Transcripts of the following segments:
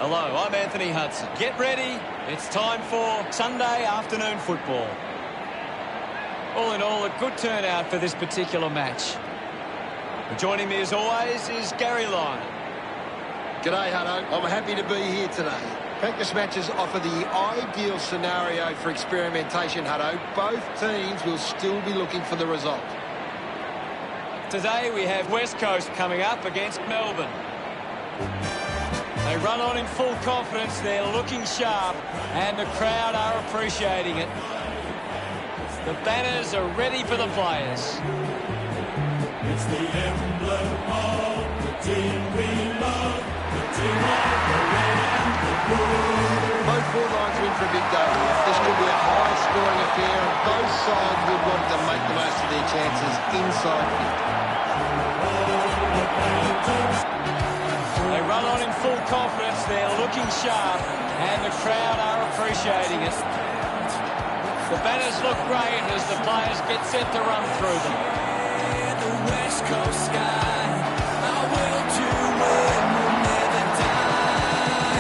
Hello, I'm Anthony Hudson. Get ready. It's time for Sunday afternoon football. All in all, a good turnout for this particular match. Joining me as always is Gary Lyon. G'day, Hutto. I'm happy to be here today. Practice matches offer the ideal scenario for experimentation, Hutto. Both teams will still be looking for the result. Today we have West Coast coming up against Melbourne. They run on in full confidence, they're looking sharp, and the crowd are appreciating it. The banners are ready for the players. It's the emblem of the team we love, the team of the red and the blue. Both forwards win for a big day. This could be a high-scoring affair, and both sides would want to make the most of their chances inside 50. They run on in full confidence, they're looking sharp, and the crowd are appreciating it. The banners look great as the players get set to run through them. The West Coast sky, our will to win will never die.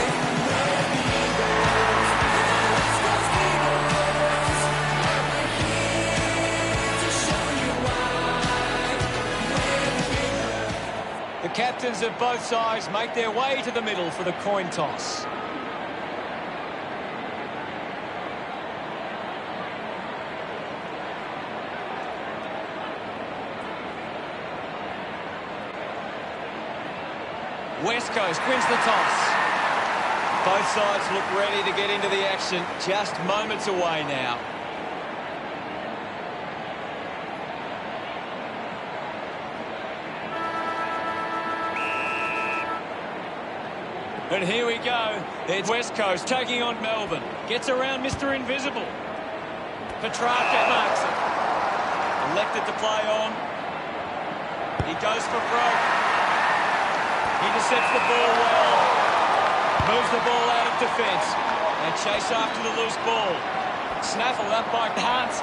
West Coast Eagles, we're here to show you why. The captains of both sides make their way to the middle for the coin toss. West Coast wins the toss. Both sides look ready to get into the action, just moments away now. And here we go. It's West Coast taking on Melbourne. Gets around Mr. Invisible. Petrarca marks it. Elected to play on. He goes for broke. He intercepts the ball well. Moves the ball out of defence. And chase after the loose ball. Snaffled up by Hans.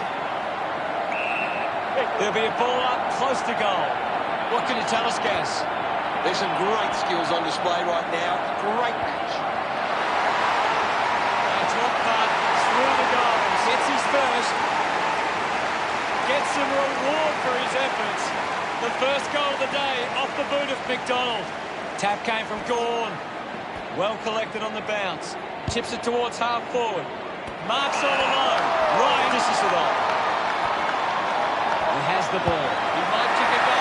There'll be a ball up close to goal. What can you tell us, Gas? There's some great skills on display right now. Great match. Top part through the goal. Gets his first. Gets some reward for his efforts. The first goal of the day off the boot of McDonald. Tap came from Gawn. Well collected on the bounce. Chips it towards half forward. Marks all alone. Ryan dishes it on. He has the ball. He might kick a goal.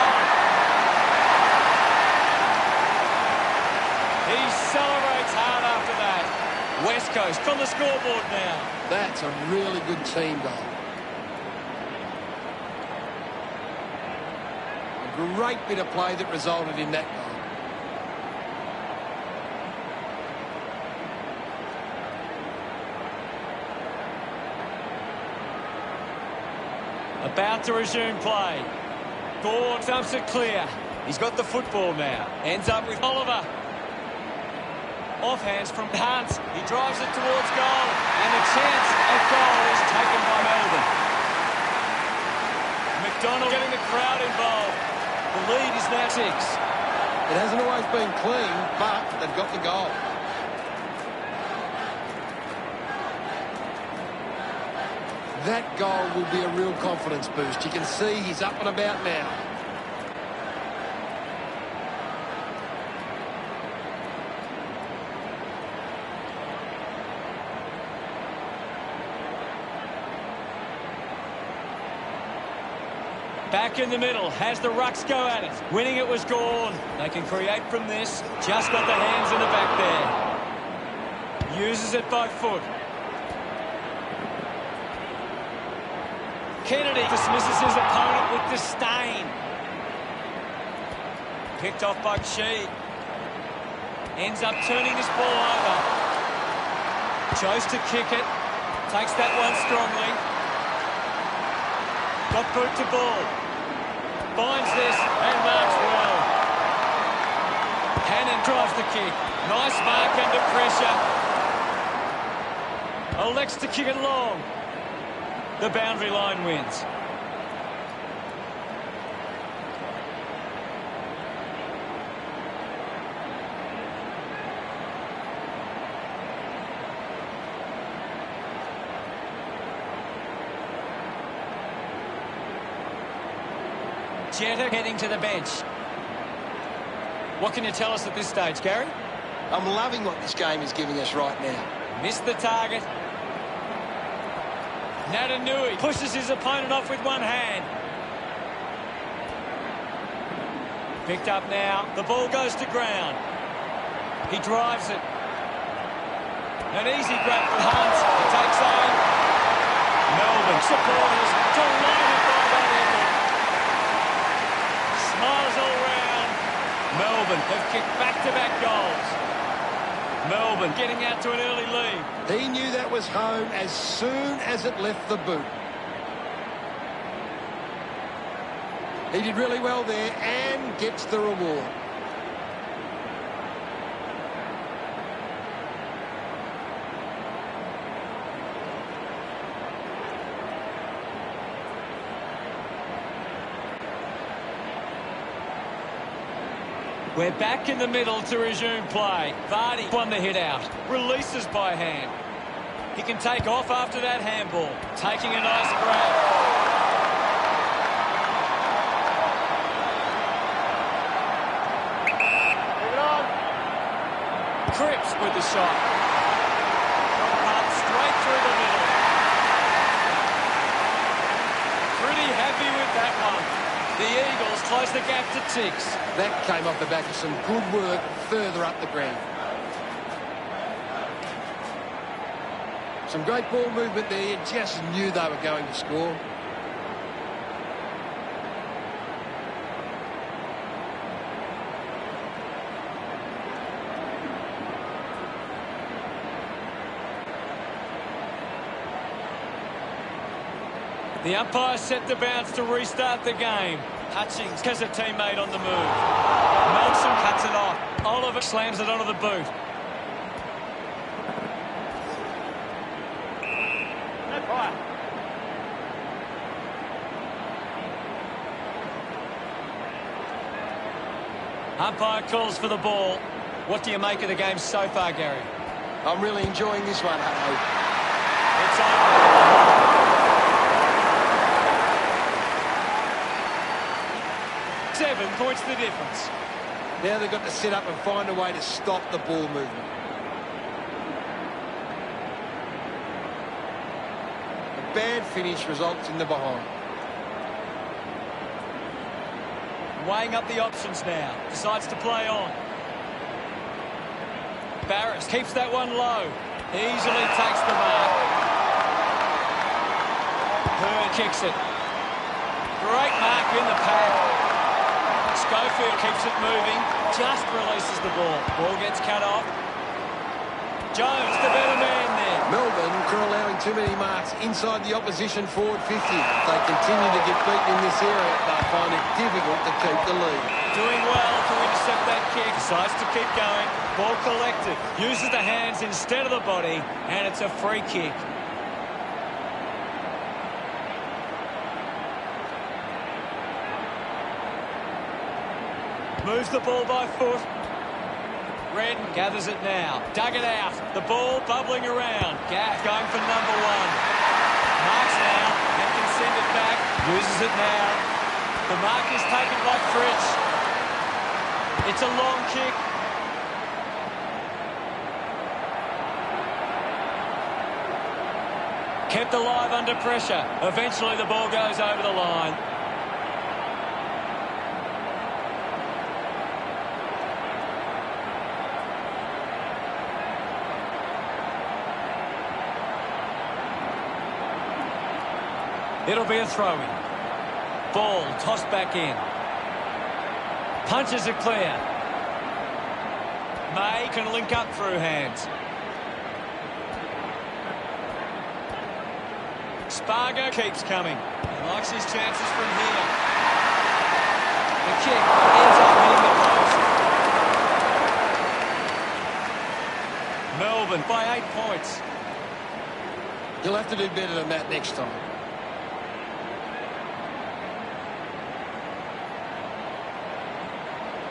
He celebrates hard after that. West Coast on the scoreboard now. That's a really good team goal. A great bit of play that resulted in that goal. About to resume play. Gawn dumps it clear. He's got the football now. Ends up with Oliver. Offhands from Hans. He drives it towards goal. And the chance at goal is taken by Melbourne. McDonald getting the crowd involved. The lead is now 6. It hasn't always been clean, but they've got the goal. That goal will be a real confidence boost. You can see he's up and about now. Back in the middle, has the rucks go at it. Winning it was Gawn. They can create from this. Just got the hands in the back there. Uses it by foot. Kennedy dismisses his opponent with disdain. Picked off by Chi. Ends up turning this ball over. Chose to kick it. Takes that one strongly. Got boot to ball. Finds this and marks well. Hannon drives the kick. Nice mark under pressure. Elects to kick it long. The boundary line wins. Jetta heading to the bench. What can you tell us at this stage, Gary? I'm loving what this game is giving us right now. Missed the target. Natanui pushes his opponent off with one hand. Picked up now. The ball goes to ground. He drives it. An easy grab for Hunt. He takes aim. Melbourne supporters delighted by that effort. Smiles all round. Melbourne have kicked back-to-back goals. Melbourne getting out to an early lead. He knew that was home as soon as it left the boot. He did really well there and gets the reward. We're back in the middle to resume play. Vardy won the hit out. Releases by hand. He can take off after that handball. Taking a nice grab. Move it on. Cripps with the shot. Cut straight through the middle. Pretty happy with that one. The Eagles close the gap to 6. That came off the back of some good work further up the ground. Some great ball movement there. You just knew they were going to score. The umpire set the bounce to restart the game. Hutchings has a teammate on the move. Nelson cuts it off. Oliver slams it onto the boot. No fire. Umpire calls for the ball. What do you make of the game so far, Gary? I'm really enjoying this one, Hutto. It's over. 7 points the difference. Now they've got to set up and find a way to stop the ball movement. A bad finish results in the behind. Weighing up the options now. Decides to play on. Barris keeps that one low. Easily takes the mark. Hearn kicks it. Great mark in the pad. Schofield keeps it moving, just releases the ball. Ball gets cut off. Jones, the better man there. Melbourne are allowing too many marks inside the opposition forward 50. If they continue to get beaten in this area, they'll find it difficult to keep the lead. Doing well to intercept that kick. Decides to keep going. Ball collected. Uses the hands instead of the body, and it's a free kick. Moves the ball by foot. Redden gathers it now. Dug it out. The ball bubbling around. Gaff going for number 1. Marks now and can send it back. Uses it now. The mark is taken by Fritsch. It's a long kick. Kept alive under pressure. Eventually the ball goes over the line. It'll be a throw-in. Ball tossed back in. Punches it clear. May can link up through hands. Spargo keeps coming. He likes his chances from here. The kick ends up hitting the post. Melbourne by 8 points. You'll have to do better than that next time.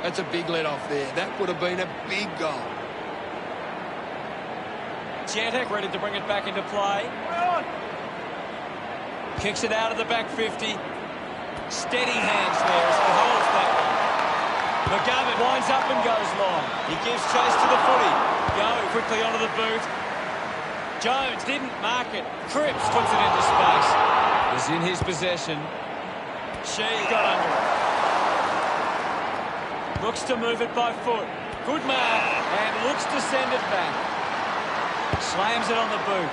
That's a big let-off there. That would have been a big goal. Jetta ready to bring it back into play. Kicks it out of the back 50. Steady hands there as he holds that one. McGovern winds up and goes long. He gives chase to the footy. Go quickly onto the boot. Jones didn't mark it. Cripps puts it into space. Is in his possession. She got under it. Looks to move it by foot. Good mark and looks to send it back. Slams it on the boot.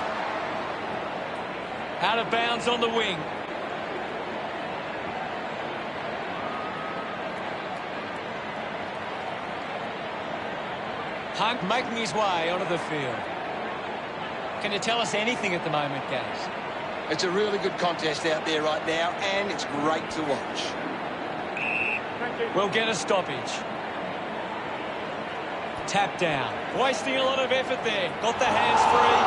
Out of bounds on the wing. Hunt making his way onto the field. Can you tell us anything at the moment, guys? It's a really good contest out there right now, and it's great to watch. We'll get a stoppage. Tap down. Wasting a lot of effort there. Got the hands free.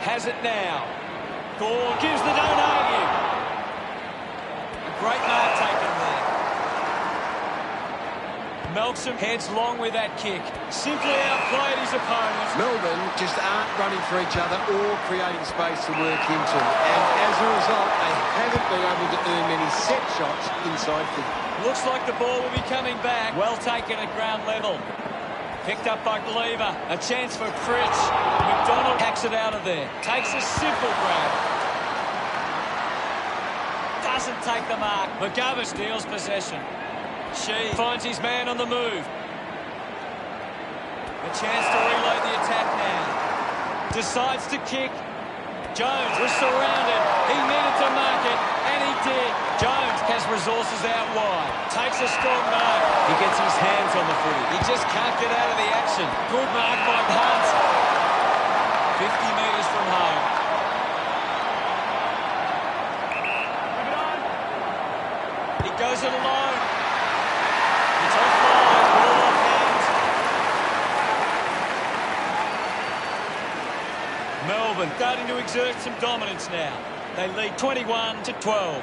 Has it now. Gore gives the don't argue. A great mark taken there. Melksham heads long with that kick. Simply outplayed his opponent. Melbourne just aren't running for each other or creating space to work into. And as a result, they haven't been able to earn many set shots inside 50. Looks like the ball will be coming back. Well taken at ground level. Picked up by Gleaver. A chance for Critch. McDonald hacks it out of there. Takes a simple grab. Doesn't take the mark. McGovern steals possession. She finds his man on the move. A chance to reload the attack now. Decides to kick. Jones was surrounded. He needed to mark it, and he did. Jones has resources out wide. Takes a strong mark. He gets his hands on the footy. He just can't get out of the action. Good mark by Hunt. 50 metres from home. He goes it alone. It's offline. Ball off hands. Melbourne starting to exert some dominance now. They lead 21-12.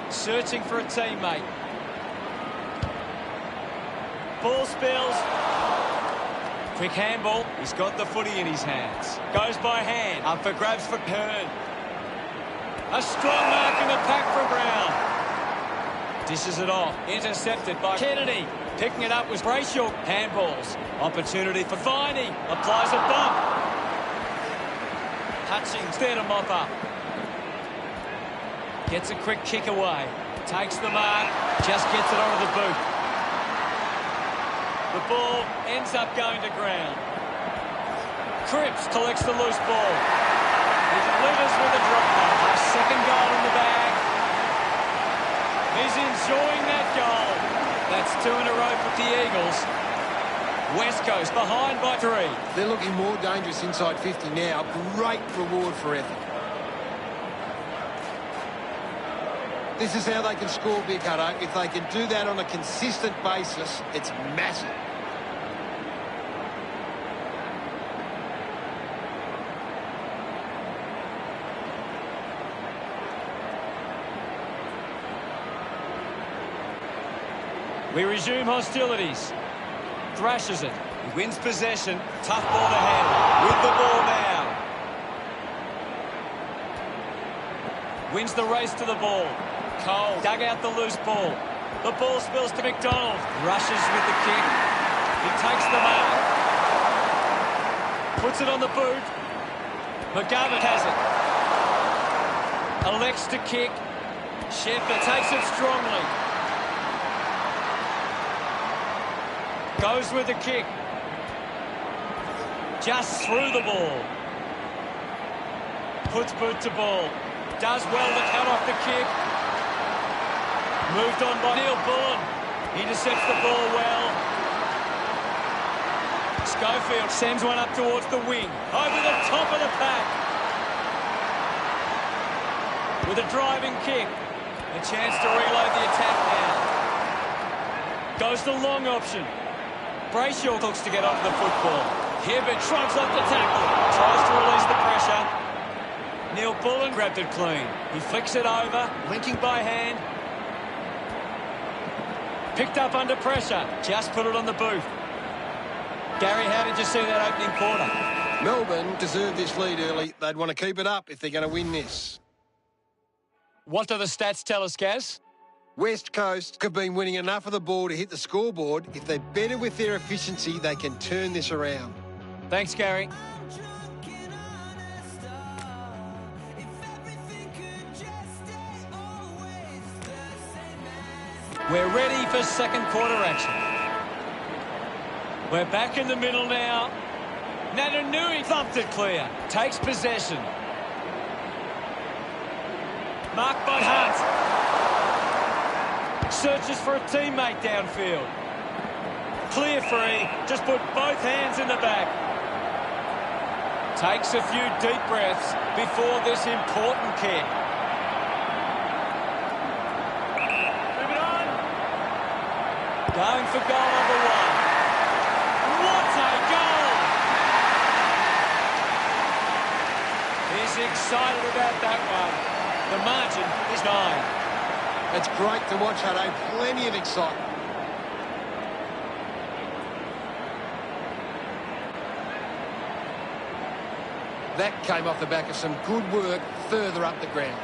Searching for a teammate. Ball spills. Quick handball. He's got the footy in his hands. Goes by hand. Up for grabs for Hearn. A strong mark in the pack for Brown. Dishes it off. Intercepted by Kennedy. Picking it up was Brayshaw. Handballs. Opportunity for Viney. Applies a bump. Hutchings there to mop up. Gets a quick kick away. Takes the mark. Just gets it onto the boot. The ball ends up going to ground. Cripps collects the loose ball. He delivers with a drop. A second goal in the bag. He's enjoying that goal. That's 2 in a row for the Eagles. West Coast behind by 3. They're looking more dangerous inside 50 now. Great reward for effort. This is how they can score big, Hutto. If they can do that on a consistent basis, it's massive. We resume hostilities. Thrashes it. He wins possession. Tough ball to handle. With the ball now. Wins the race to the ball. Cole dug out the loose ball. The ball spills to McDonald. Rushes with the kick. He takes the mark. Puts it on the boot. McGovern has it. Elects to kick. Shepherd takes it strongly. Goes with the kick. Just through the ball. Puts boot to ball. Does well to cut off the kick. Moved on by Neil Bullen. Intercepts the ball well. Schofield sends one up towards the wing. Over the top of the pack. With a driving kick. A chance to reload the attack now. Goes the long option. Brayshaw looks to get onto the football. Hibbert shrugs off the tackle. Tries to release the pressure. Neil Bullen grabbed it clean. He flicks it over. Linking by hand. Picked up under pressure. Just put it on the boot. Gary, how did you see that opening quarter? Melbourne deserve this lead early. They'd want to keep it up if they're going to win this. What do the stats tell us, Gaz? West Coast have been winning enough of the ball to hit the scoreboard. If they're better with their efficiency, they can turn this around. Thanks, Gary. We're ready for second quarter action. We're back in the middle now. Natanui thumped it clear. Takes possession. Marked by Hunt. Searches for a teammate downfield. Clear free. Just put both hands in the back. Takes a few deep breaths before this important kick. Move it on. Going for goal number one. What a goal! He's excited about that one. The margin is 9. It's great to watch, Hutto. Plenty of excitement. That came off the back of some good work further up the ground.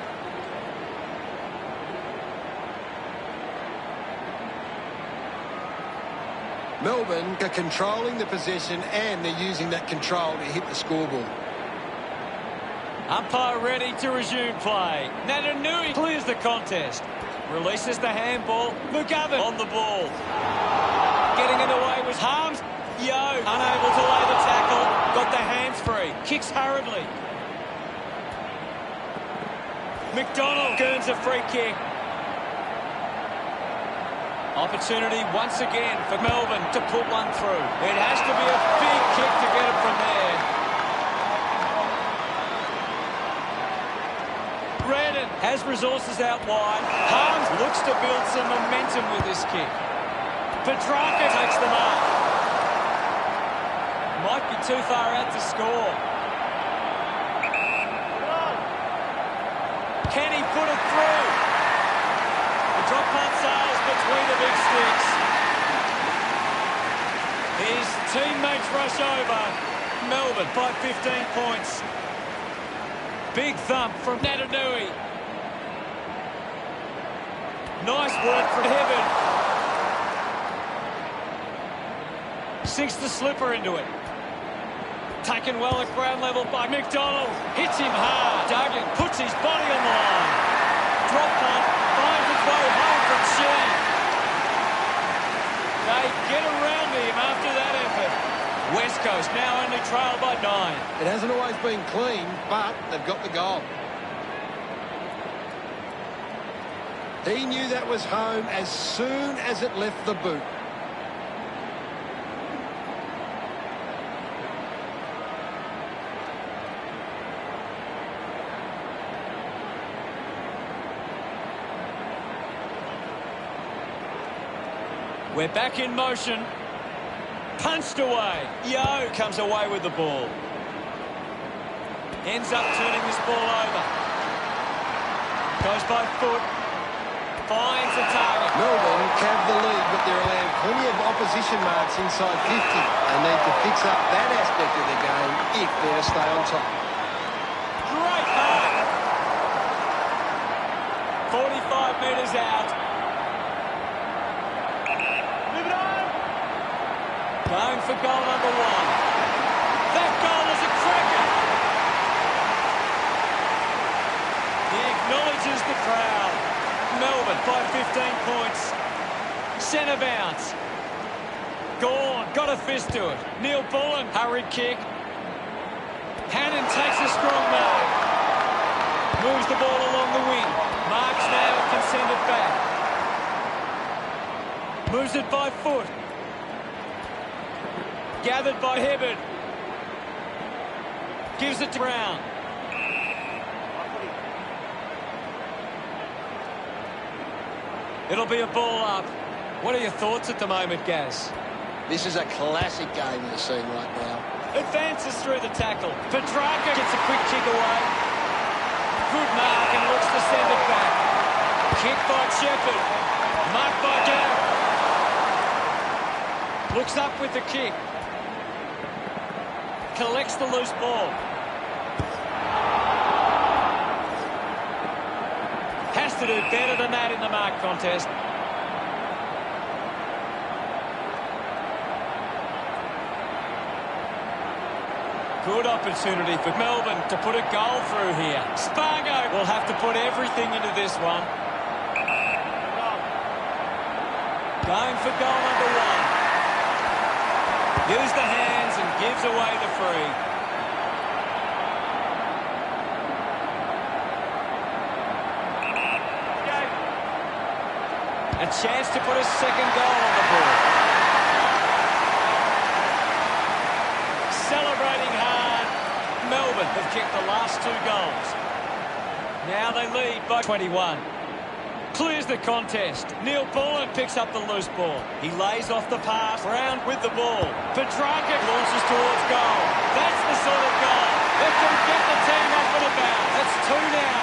Melbourne are controlling the possession and they're using that control to hit the scoreboard. Umpire ready to resume play. Natanui clears the contest. Releases the handball. McGovern on the ball. Getting in the way was Harms. Yo, unable to lay the tackle. Got the hands free. Kicks hurriedly. McDonald earns a free kick. Opportunity once again for Melbourne to put one through. It has to be a big kick to get it from there. Redden has resources out wide. Harms looks to build some momentum with this kick. Petrarca takes the mark. Might be too far out to score. Can he put it through? The drop punt sails between the big sticks. His teammates rush over. Melbourne by 15 points. Big thump from Natanui. Nice work from Hibbard. Sinks the slipper into it. Taken well at ground level by McDonald. Hits him hard. Duggan puts his body on the line. Drop punt. Finds its way home from Sheen. They get around him after that effort. West Coast now only trailed by 9. It hasn't always been clean, but they've got the goal. He knew that was home as soon as it left the boot. We're back in motion. Punched away. Yo comes away with the ball. Ends up turning this ball over. Goes by foot. Finds the target. Melbourne have the lead, but they're allowing plenty of opposition marks inside 50. They need to fix up that aspect of the game if they're to stay on top. Great mark. 45 metres out. Move it on. Going for goal number one. That goal is a cracker. He acknowledges the crowd. Melbourne by 15 points. Centre bounce. Gawn got a fist to it. Neil Bullen, hurried kick. Hannon takes a strong mark. Moves the ball along the wing. Marks now can send it back. Moves it by foot. Gathered by Hibbard. Gives it to Brown. It'll be a ball up. What are your thoughts at the moment, Gaz? This is a classic game we're seeing right now. Advances through the tackle. Petrarca gets a quick kick away. Good mark and looks to send it back. Kick by Shepherd. Marked by Garrett. Looks up with the kick. Collects the loose ball. Has to do better than that in the mark contest. Good opportunity for Melbourne to put a goal through here. Spargo will have to put everything into this one. Going for goal number one. Use the hands and gives away the free. A chance to put a second goal on the board. Celebrating hard. Melbourne have kicked the last 2 goals. Now they lead by 21. Clears the contest. Neil Bullen picks up the loose ball. He lays off the pass. Brown with the ball. Petrarca launches towards goal. That's the sort of goal that can get the team off and about. That's 2 now.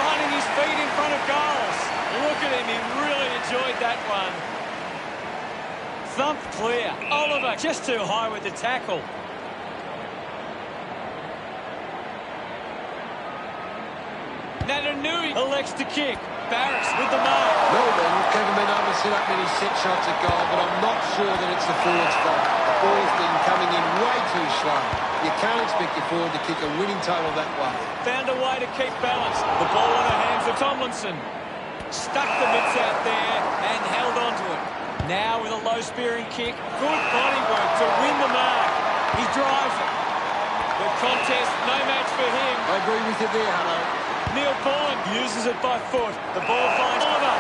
Finding his feet in front of goals. Look at him. He really enjoyed that one. Thumped clear. Oliver just too high with the tackle. Natanui elects to kick. Barracks with the mark. Melbourne haven't been able to set up many set shots at goal, but I'm not sure that it's the forward's fault. The ball's been coming in way too slow. You can't expect your forward to kick a winning total that way. Found a way to keep balance. The ball in the hands of Tomlinson. Stuck the mitts out there and held on to it. Now with a low-spearing kick. Good body work to win the mark. He drives it. The contest, no match for him. I agree with you there, Hutto. Neil Bullen uses it by foot. The ball finds Oliver.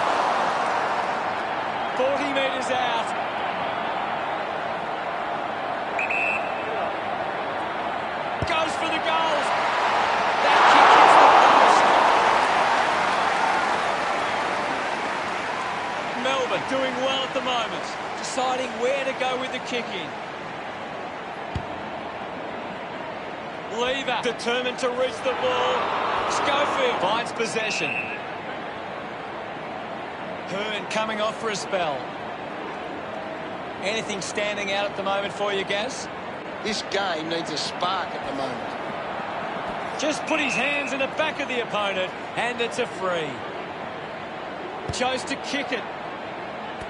40 metres out. Goes for the goals. That kick hits the post. Melbourne doing well at the moment. Deciding where to go with the kick in. Lever determined to reach the ball. Schofield finds possession. Hearn coming off for a spell. Anything standing out at the moment for you, Gaz? This game needs a spark at the moment. Just put his hands in the back of the opponent, and it's a free. Chose to kick it.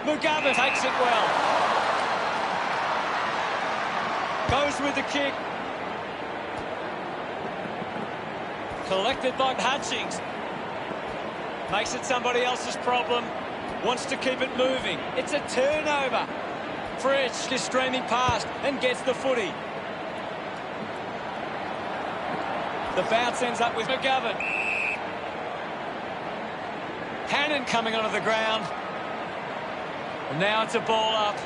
Mugabe takes it well. Goes with the kick. Collected by Hutchings. Makes it somebody else's problem. Wants to keep it moving. It's a turnover. Fritsch is streaming past and gets the footy. The bounce ends up with McGovern. Hannon coming onto the ground. And now it's a ball up.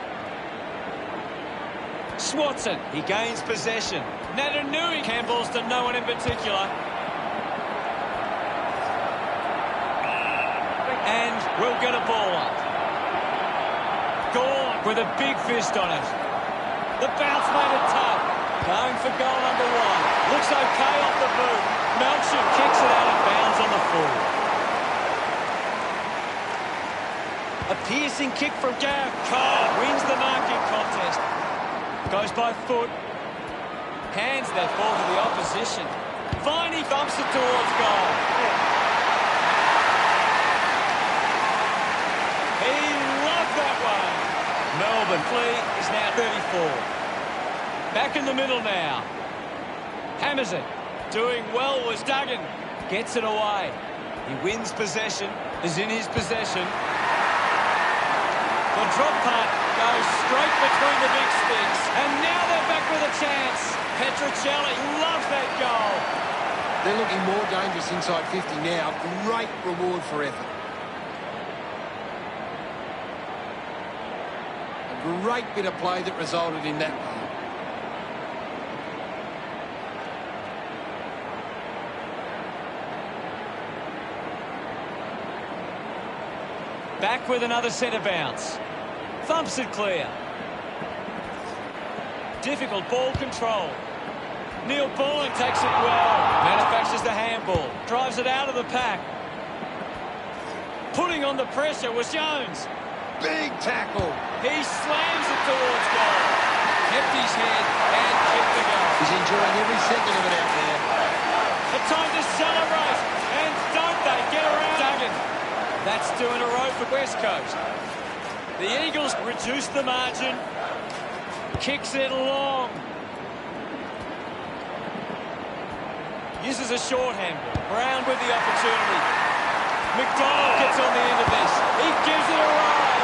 Swatson, he gains possession. Natanui handballs to no one in particular. And we'll get a ball up. Gorn with a big fist on it. The bounce made it tough. Going for goal number one. Looks okay off the boot. Melcham kicks it out of bounds on the full. A piercing kick from Gav. Cole wins the marking contest. Goes by foot. Hands that ball to the opposition. Viney bumps it towards goal. He loved that one. Melbourne Flea is now 34. Back in the middle now. Hammers it. Doing well was Duggan. Gets it away. He wins possession. Is in his possession. The drop punt goes straight between the big sticks. And now they're back with a chance. Petruccelli loves that goal. They're looking more dangerous inside 50 now. Great reward for effort. A great bit of play that resulted in that goal. Back with another centre bounce. Thumps it clear. Difficult ball control. Neil Bullen takes it well. Manufactures the handball. Drives it out of the pack. Putting on the pressure was Jones. Big tackle. He slams it towards goal. kept his head and kept the goal. He's enjoying every second of it out there. A time to celebrate, and don't they get around Duggan. That's 2 in a row for West Coast. The Eagles reduce the margin. Kicks it long. Uses a shorthand. Brown with the opportunity. McDonald gets on the end of this. He gives it a ride.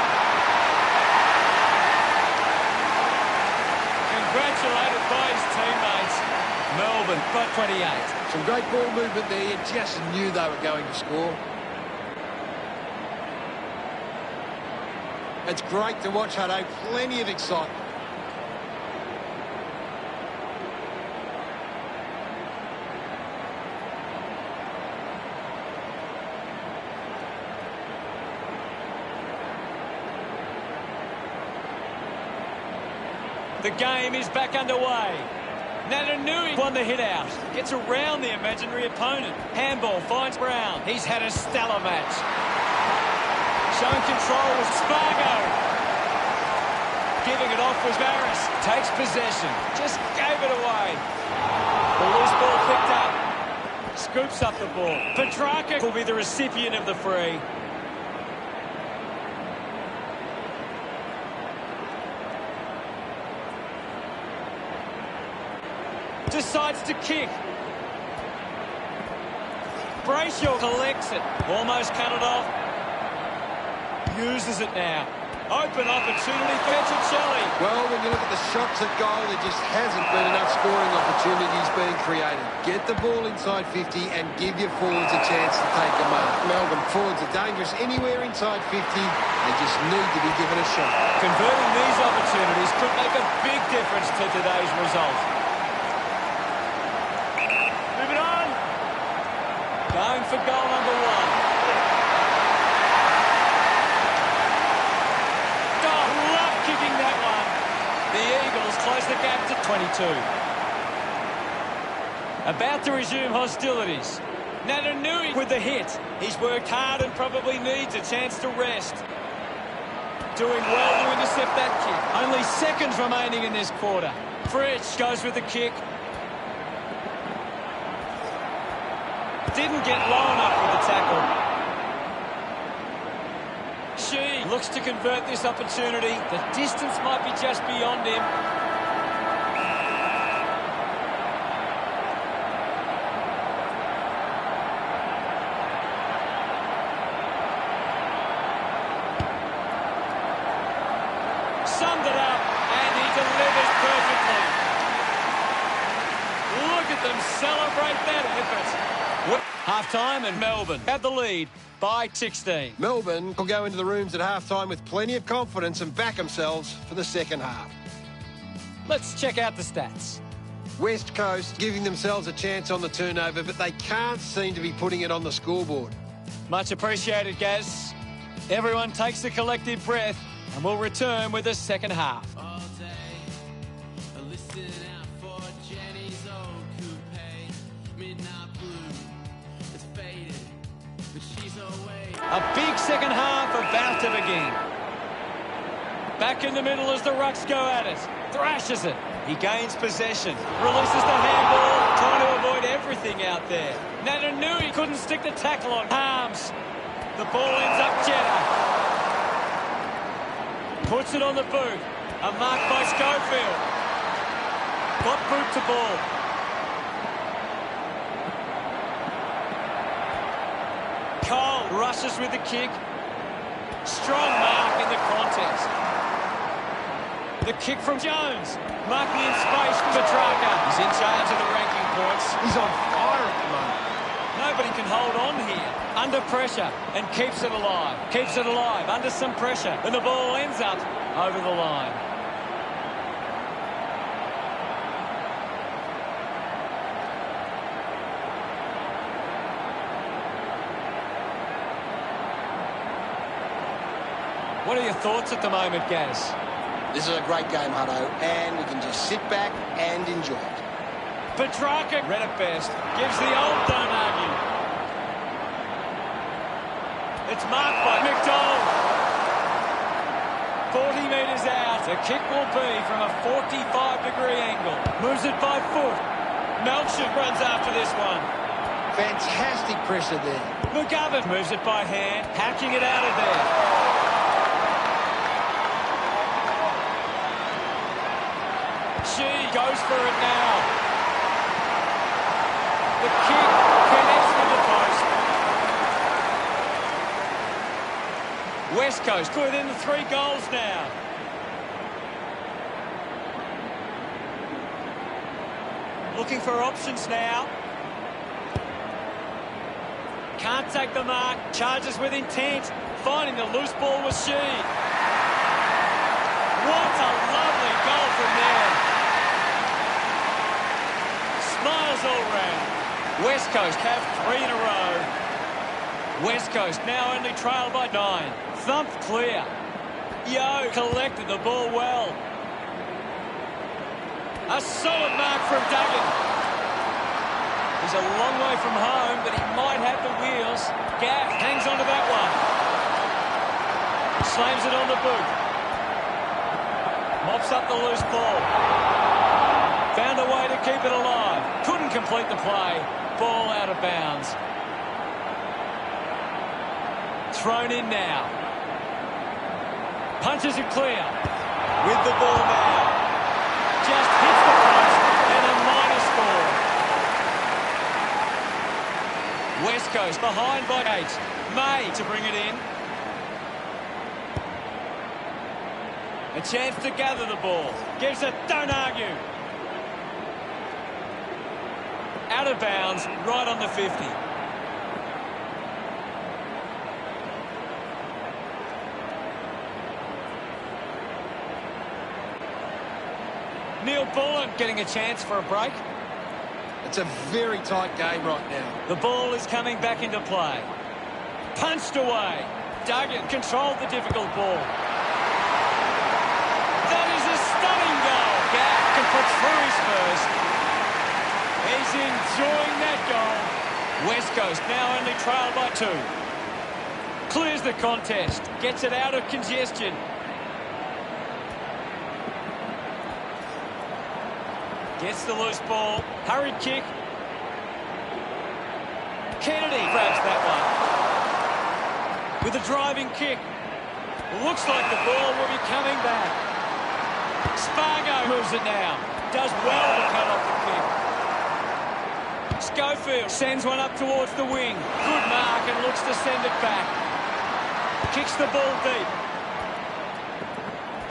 Congratulated by his teammates. Melbourne got 28. Some great ball movement there. You just knew they were going to score. It's great to watch, Hutto. Plenty of excitement. The game is back underway. Natanui won the hit out. Gets around the imaginary opponent. Handball finds Brown. He's had a stellar match. Showing control was Spargo. Giving it off was Barris. Takes possession. Just gave it away. The loose ball picked up. Scoops up the ball. Petrarca will be the recipient of the free. Decides to kick. Brayshaw collects it. Almost cut it off. Uses it now. Open opportunity for Petruccelli. Well, when you look at the shots at goal, there just hasn't been enough scoring opportunities being created. Get the ball inside 50 and give your forwards a chance to take a mark. Melbourne forwards are dangerous anywhere inside 50. They just need to be given a shot. Converting these opportunities could make a big difference to today's result. Moving on. Going for goal number 1. The Eagles close the gap to 22. About to resume hostilities. Natanui with the hit. He's worked hard and probably needs a chance to rest. Doing well to intercept that kick. Only seconds remaining in this quarter. Fritsch goes with the kick. Didn't get low enough with the tackle. She looks to convert this opportunity. The distance might be just beyond him. Summed it up, and he delivers perfectly. Look at them celebrate that effort. Half-time, and Melbourne have the lead by 16. Melbourne will go into the rooms at half-time with plenty of confidence and back themselves for the second half. Let's check out the stats. West Coast giving themselves a chance on the turnover, but they can't seem to be putting it on the scoreboard. Much appreciated, Gaz. Everyone takes a collective breath, and we'll return with the second half. A big second half about to begin. Back in the middle as the Rucks go at it. Thrashes it. He gains possession. Releases the handball. Trying to avoid everything out there. Natanui couldn't stick the tackle on Harms. The ball ends up Jeddah. Puts it on the boot. A mark by Schofield. Got boot to ball. Cole rushes with the kick. Strong mark in the contest. The kick from Jones. Marking in space for Petrarca. He's in charge of the ranking points. He's on fire at the moment. Nobody can hold on here. Under pressure and keeps it alive. Keeps it alive under some pressure. And the ball ends up over the line. What are your thoughts at the moment, Gaz? This is a great game, Hutto, and we can just sit back and enjoy it. Petrarca, read it best, gives the old don't argue. It's marked by McDonald. 40 metres out. The kick will be from a 45-degree angle. Moves it by foot. Melchuk runs after this one. Fantastic pressure there. McGovern moves it by hand, hacking it out of there. She goes for it now. The kick connects with the post. West Coast within the 3 goals now. Looking for options now. Can't take the mark. Charges with intent. Finding the loose ball was she. What a lovely goal from there. Smiles all round. West Coast have 3 in a row. West Coast now only trail by 9. Thumped clear. Yo collected the ball well. A solid mark from Duggan. He's a long way from home, but he might have the wheels. Gaff hangs onto that one. Slams it on the boot. Mops up the loose ball. Found a way to keep it alive. Couldn't complete the play. Ball out of bounds. Thrown in now. Punches it clear. With the ball now. Just hits the post and a minor score. West Coast behind by 8. May to bring it in. A chance to gather the ball. Gives it, don't argue. Out of bounds, right on the 50. Neil Bullen getting a chance for a break. It's a very tight game right now. The ball is coming back into play. Punched away. Duggan controlled the difficult ball. That is a stunning goal. Gaff can put through his first. He's enjoying that goal. West Coast now only trail by 2. Clears the contest. Gets it out of congestion. Gets the loose ball. Hurried kick. Kennedy grabs that one. With a driving kick. Looks like the ball will be coming back. Spargo moves it now. Does well to cut off the kick. Schofield sends one up towards the wing. Good mark and looks to send it back. Kicks the ball deep.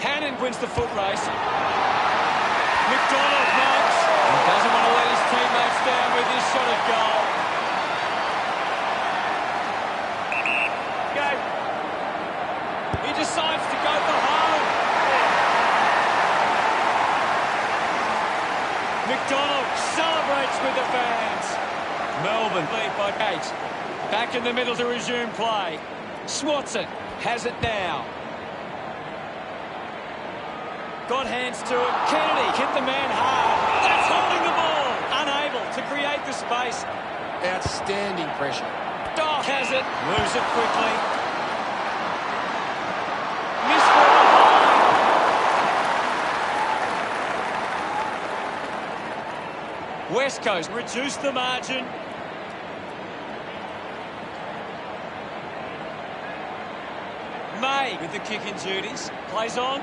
Hannon wins the foot race. McDonald knocks. He doesn't want to let his teammates down with this shot at goal. Go. He decides to go for home. McDonald celebrates with the fans. Melbourne lead by 8. Back in the middle to resume play. Swatson has it now. Got hands to it. Kennedy hit the man hard. That's holding the ball. Unable to create the space. Outstanding pressure. Dock has it. Moves it quickly. Missed from behind. West Coast reduced the margin. May with the kicking duties. Plays on.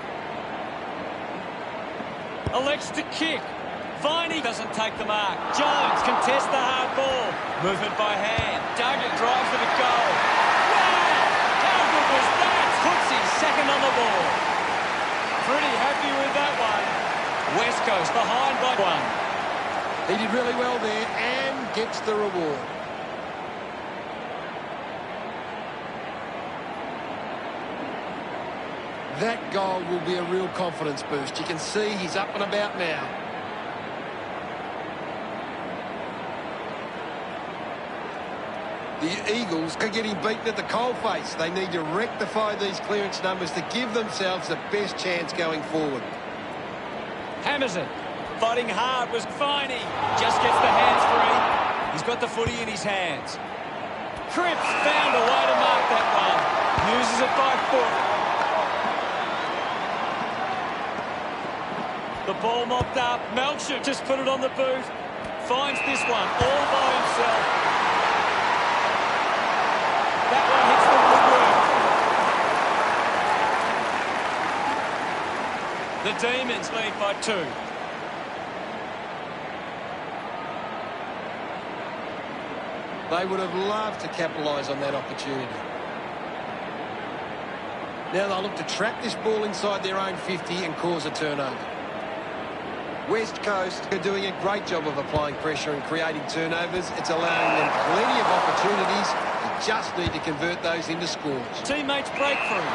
Elects to kick. Viney doesn't take the mark. Jones contests the hard ball. Movement by hand. Duggan drives it at goal. Wow! How good was that? Hootsy second on the ball. Pretty happy with that one. West Coast behind by 1. He did really well there and gets the reward. That goal will be a real confidence boost. You can see he's up and about now. The Eagles are getting beaten at the coalface. They need to rectify these clearance numbers to give themselves the best chance going forward. Hammers it. Fighting hard was Viney. Just gets the hands free. He's got the footy in his hands. Cripps found a way to mark that one. Uses it by foot. The ball mopped up. Melchuk just put it on the boot. Finds this one all by himself. That one hits the woodwork. The Demons lead by 2. They would have loved to capitalise on that opportunity. Now they'll look to trap this ball inside their own 50 and cause a turnover. West Coast are doing a great job of applying pressure and creating turnovers. It's allowing them plenty of opportunities. They just need to convert those into scores. Teammates break through.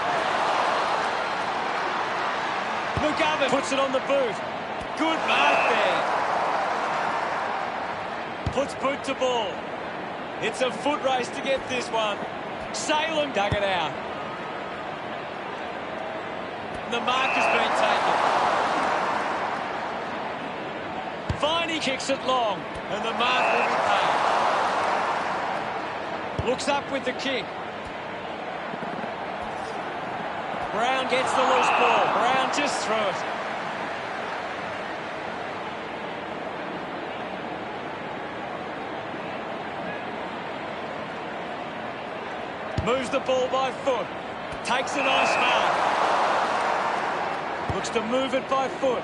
McGovern puts it on the boot. Good mark there. Puts boot to ball. It's a foot race to get this one. Salem dug it out. The mark has been taken. Viney kicks it long, and the mark will be paid. Looks up with the kick. Brown gets the loose ball. Brown just threw it. Moves the ball by foot. Takes a nice mark. Looks to move it by foot.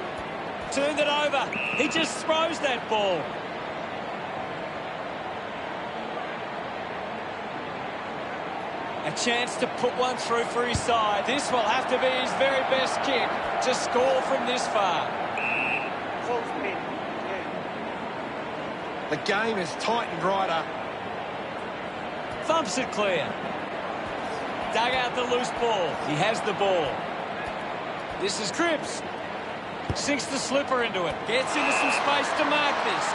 Turned it over. He just throws that ball. A chance to put one through for his side. This will have to be his very best kick to score from this far. The game is tightened righter. Thumps it clear. Dug out the loose ball. He has the ball. This is Cripps. Sinks the slipper into it. Gets into some space to mark this.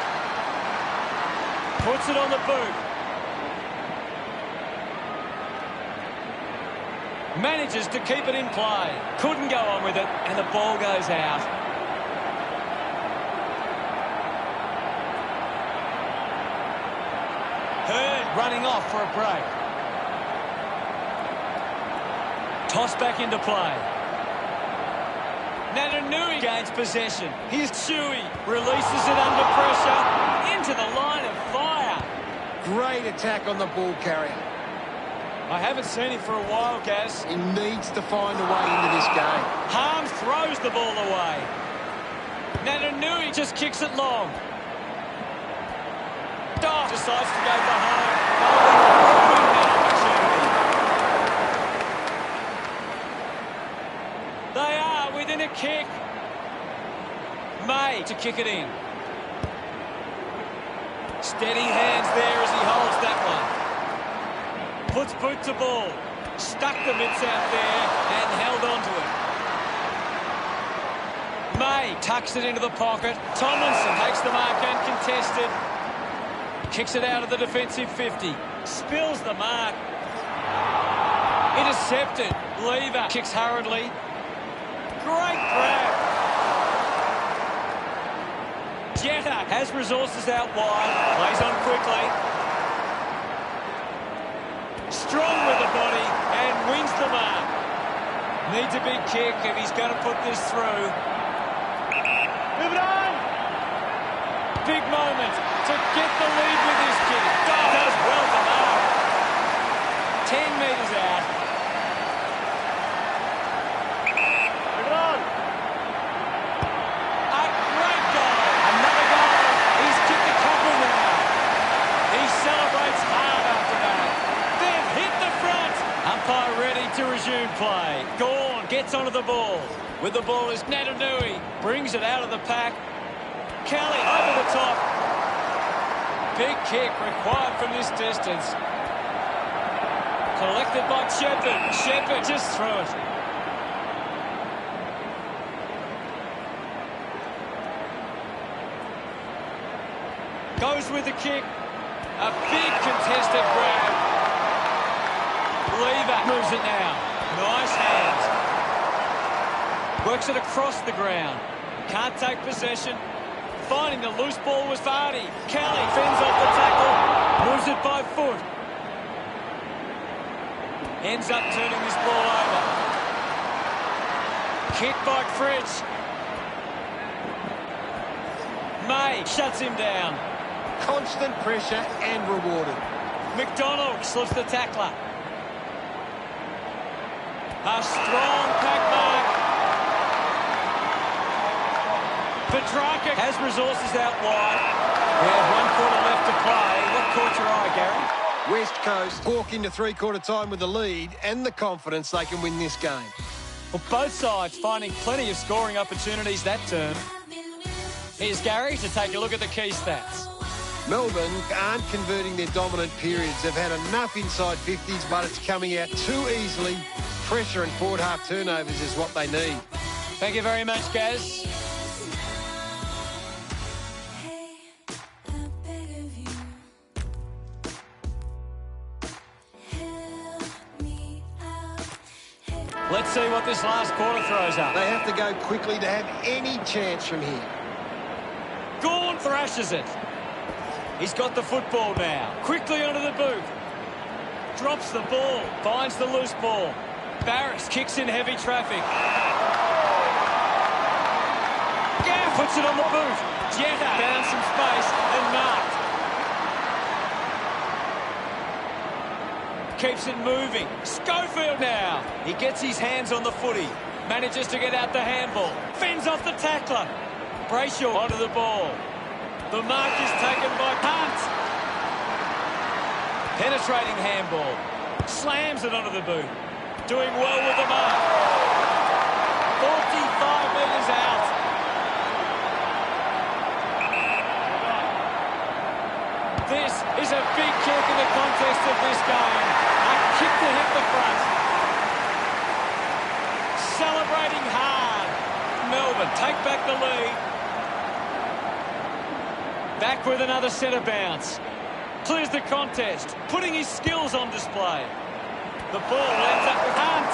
Puts it on the boot. Manages to keep it in play. Couldn't go on with it, and the ball goes out. Hurd running off for a break. Toss back into play. Natanui gains possession. Here's Chewy. Releases it under pressure. Into the line of fire. Great attack on the ball carrier. I haven't seen him for a while, Gaz. He needs to find a way into this game. Harms throws the ball away. Natanui just kicks it long. Doff decides to go for home. They are within a kick. May to kick it in. Steady hands there as he holds that one. Puts boot to ball. Stuck the mitts out there and held on to it. May tucks it into the pocket. Tomlinson takes the mark uncontested. Kicks it out of the defensive 50. Spills the mark. Intercepted. Lever kicks hurriedly. Great grab. Jetta has resources out wide. Plays on quickly. Strong with the body and wins the mark. Needs a big kick if he's going to put this through. Move it on. Big moment to get the lead with this kick. Does well to mark. 10 metres out. Move it on. A great goal. Another goal. He's kicked a couple now. He celebrates hard after that. They've hit the front. Umpire ready to resume play. Gawn gets onto the ball. With the ball is Natanui. Brings it out of the pack. Kelly over the top. Big kick required from this distance. Collected by Shepherd. Shepherd just threw it. Goes with the kick. A big contested grab. Lever moves it now. Nice hands. Works it across the ground. Can't take possession. Finding the loose ball was Vardy. Kelly fends off the tackle. Moves it by foot. Ends up turning this ball over. Kick by Fritz. May shuts him down. Constant pressure and rewarded. McDonald slips the tackler. A strong pack mark. Petrarca has resources out wide. We have 1 quarter left to play. What caught your eye, Gary? West Coast walk into three-quarter time with the lead and the confidence they can win this game. Well, both sides finding plenty of scoring opportunities that term. Here's Gary to take a look at the key stats. Melbourne aren't converting their dominant periods. They've had enough inside 50s, but it's coming out too easily. Pressure and forward half turnovers is what they need. Thank you very much, Gaz. Let's see what this last quarter throws up. They have to go quickly to have any chance from here. Gorn thrashes it. He's got the football now. Quickly onto the boot. Drops the ball. Finds the loose ball. Barris kicks in heavy traffic. Gaff puts it on the boot. Jetta found some space and marked. Keeps it moving. Schofield now. He gets his hands on the footy. Manages to get out the handball. Fends off the tackler. Brayshaw onto the ball. The mark is taken by Hunt. Penetrating handball. Slams it onto the boot. Doing well with the mark. 45 metres out. This is a big kick in the context of this game. A kick to hit the front. Celebrating hard. Melbourne take back the lead. Back with another centre bounce. Clears the contest, putting his skills on display. The ball ends up with Hunt.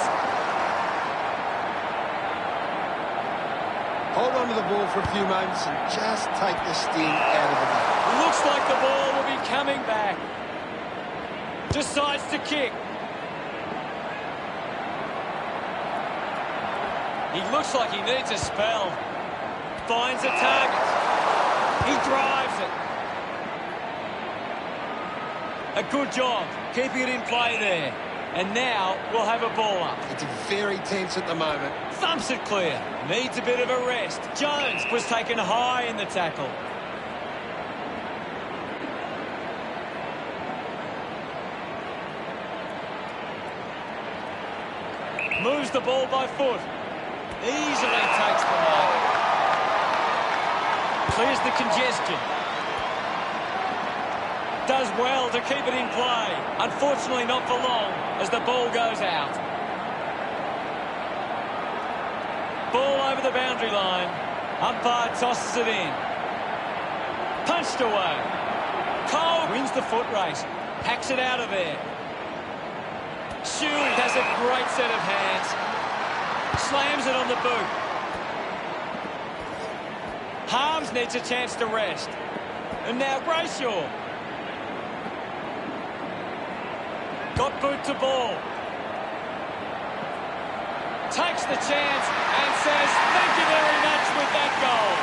Hold on to the ball for a few moments and just take the sting out of the game. Looks like the ball will be coming back. Decides to kick. He looks like he needs a spell. Finds a target. He drives it. A good job keeping it in play there. And now we'll have a ball up. It's very tense at the moment. Thumps it clear. Needs a bit of a rest. Jones was taken high in the tackle. Moves the ball by foot. Easily takes the mark. Clears the congestion. Does well to keep it in play. Unfortunately not for long as the ball goes out. Ball over the boundary line. Umpire tosses it in. Punched away. Cole wins the foot race. Hacks it out of there. Shuey has a great set of hands. Slams it on the boot. Harms needs a chance to rest. And now Brayshaw. Got boot to ball. Takes the chance and says, thank you very much with that goal.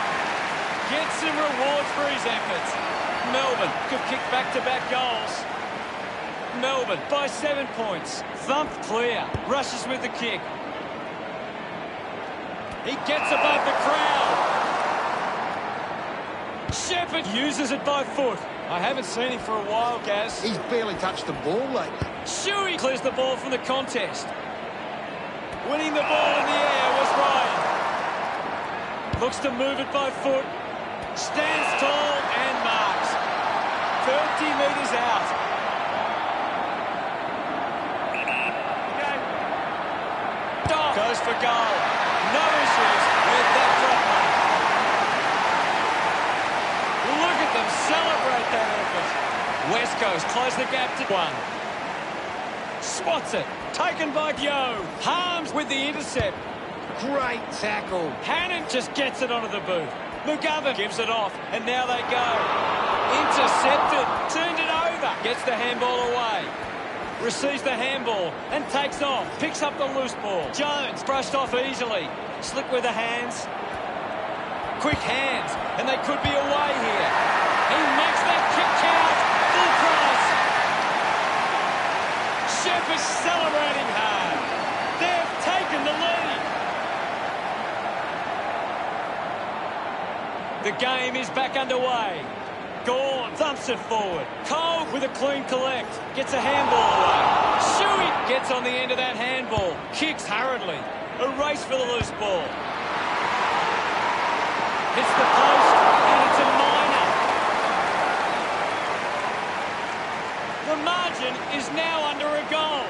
Gets some rewards for his efforts. Melbourne could kick back-to-back goals. Melbourne by 7 points. Thumped clear. Rushes with the kick. He gets above the crowd. Shepherd uses it by foot. I haven't seen him for a while, Gaz. He's barely touched the ball lately. Shuey clears the ball from the contest. Winning the ball in the air was Ryan. Looks to move it by foot. Stands tall and marks. 30 metres out. Dog goes for goal. No issues with that drop mark. Look at them celebrate that effort. West Coast close the gap to 1. Swats it. Taken by Yo. Harms with the intercept. Great tackle. Hannon just gets it onto the boot. McGovern gives it off, and now they go. Intercepted. Turned it over. Gets the handball away. Receives the handball and takes off. Picks up the loose ball. Jones brushed off easily. Slick with the hands. quick hands, and they could be away here. He makes that kick count. Full price. Chef is celebrating hard. They've taken the lead. The game is back underway. Gorn thumps it forward. Cole with a clean collect. Gets a handball away. Shuey gets on the end of that handball. Kicks hurriedly. A race for the loose ball. Hits the post, and it's a minor. The margin is now under a goal.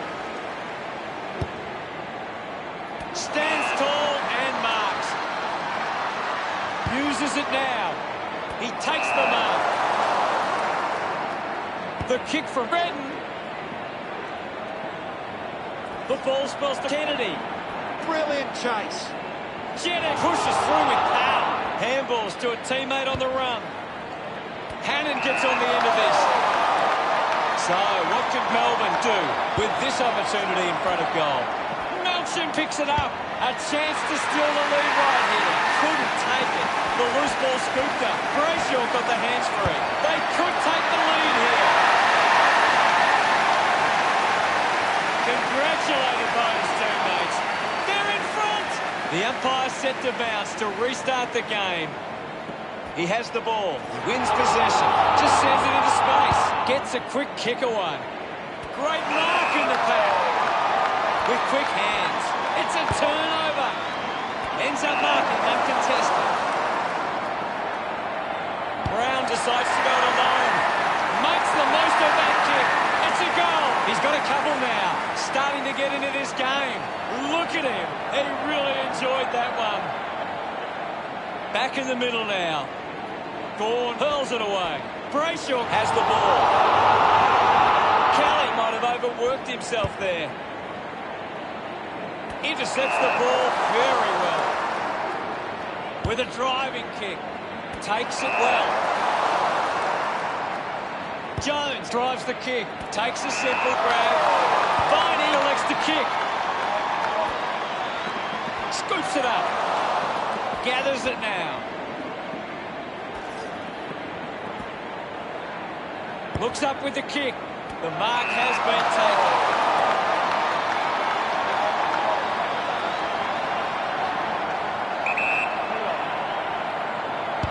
Stands tall and marks. Uses it now. He takes the mark. The kick from Redden. The ball spells to Kennedy. Brilliant chase. Jeddah pushes through with power. Handballs to a teammate on the run. Hannon gets on the end of this. So, what can Melbourne do with this opportunity in front of goal? Melchin picks it up. A chance to steal the lead right here. Couldn't take it. The loose ball scooped up. Brayshaw got the hands free. They could take the lead here. Congratulated by his teammates. They're in front. The umpire set to bounce to restart the game. He has the ball. He wins possession. Just sends it into space. Gets a quick kick away. Great mark in the pair. With quick hands. It's a turnover. Ends up marking uncontested. Brown decides to go it alone. Makes the most of that kick. It's a goal. He's got a couple now. Starting to get into this game. Look at him. He really enjoyed that one. Back in the middle now. Gorn hurls it away. Brayshaw has the ball. Kelly might have overworked himself there. Intercepts the ball very well. With a driving kick. Takes it well. Jones drives the kick. Takes a simple grab. Viney elects to kick. Scoops it up. Gathers it now. Looks up with the kick. The mark has been taken.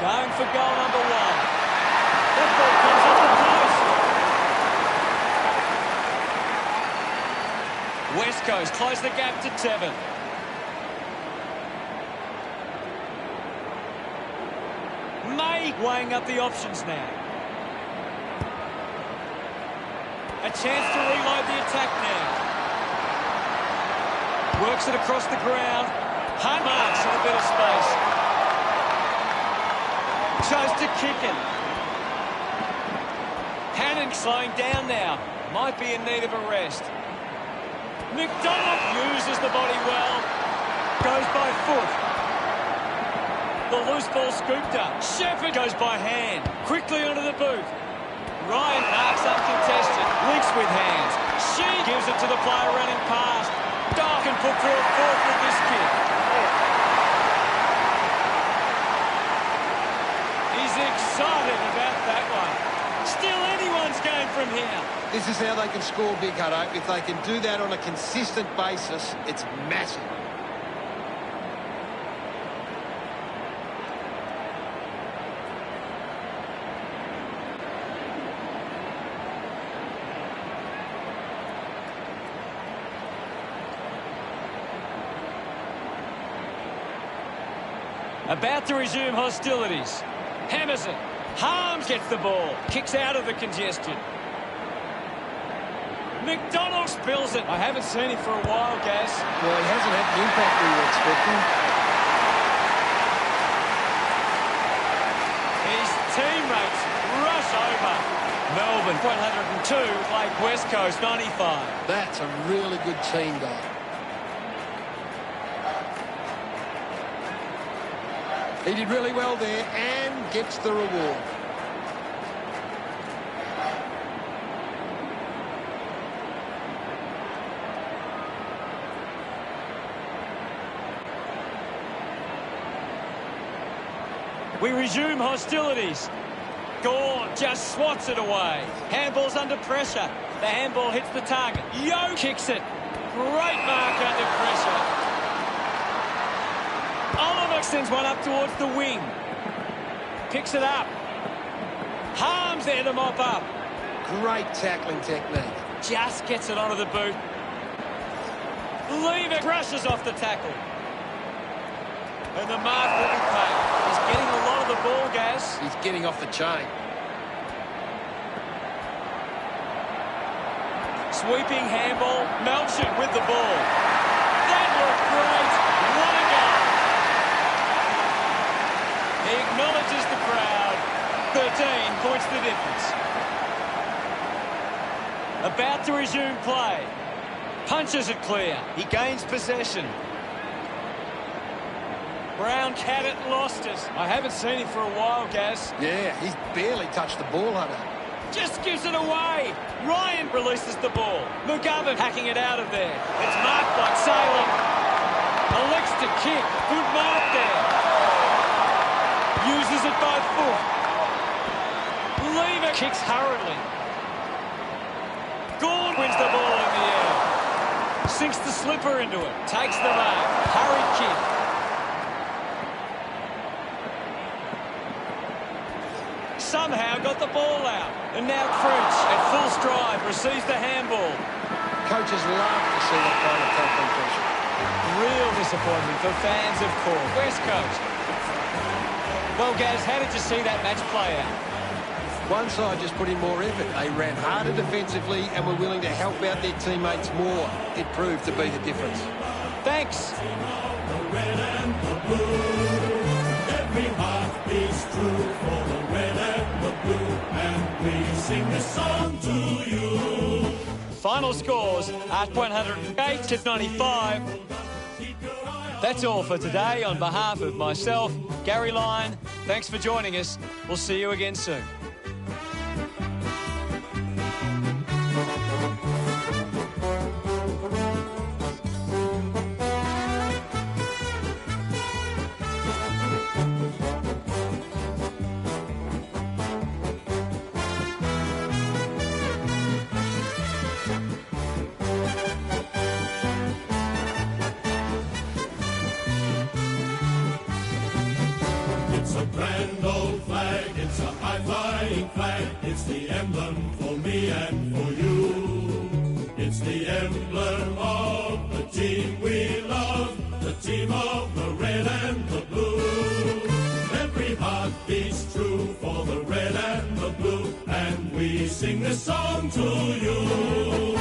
Going for goal number one. That ball comes off the post. West Coast close the gap to 7. May weighing up the options now. A chance to reload the attack now. Works it across the ground. Hunt marks on a bit of space. Chose to kick it. Hannon slowing down now. Might be in need of a rest. McDonald uses the body well. Goes by foot. The loose ball scooped up. Shepherd goes by hand. Quickly onto the boot. Ryan marks uncontested. Links with hands. She gives it to the player running past. Dock can put through a fourth with this kick. He's excited about that one. Still anyone's game from here. This is how they can score big, Hutto. If they can do that on a consistent basis, it's massive. About to resume hostilities. Hammers it. Harms gets the ball. Kicks out of the congestion. McDonald spills it. I haven't seen him for a while, Gaz. Well, he hasn't had the impact we were expecting. His teammates rush over. Melbourne 102, Lake West Coast 95. That's a really good team goal. He did really well there and gets the reward. We resume hostilities. Gorn just swats it away. Handball's under pressure. The handball hits the target. Yo kicks it. Great mark under pressure. Oliver sends one up towards the wing. Picks it up. Harms there to mop up. Great tackling technique. Just gets it onto the boot. Lever brushes off the tackle. And the mark will be paid. He's getting a lot of the ball, Gaz. He's getting off the chain. Sweeping handball. Melchett with the ball. That looked great. What a goal. He acknowledges the crowd. 13 points the difference. About to resume play. Punches it clear. He gains possession. Brown had it, lost it. I haven't seen him for a while, Gaz. Yeah, he's barely touched the ball, Hunter. Just gives it away. Ryan releases the ball. McGovern hacking it out of there. It's marked by Salem. Elects to kick. Good mark there. Uses it by foot. Lever kicks hurriedly. Gorn wins the ball in the air. Sinks the slipper into it. Takes the mark. Hurried kick. Somehow got the ball out. And now French at full stride receives the handball. Coaches love to see that kind of tackling pressure. Real disappointment for fans of Cork. West Coast. Well, Gaz, how did you see that match play out? One side just put in more effort. They ran harder defensively and were willing to help out their teammates more. It proved to be the difference. Thanks. The red and the blue. Every heart beats true for the red and the blue. And we sing this song to you. Final scores at 108 to 95. That's all for today. On behalf of myself, Gary Lyon, thanks for joining us. We'll see you again soon. It's a grand old flag, it's a high-flying flag. It's the emblem for me and for you. It's the emblem of the team we love, the team of the red and the blue. Every heart beats true for the red and the blue, and we sing this song to you.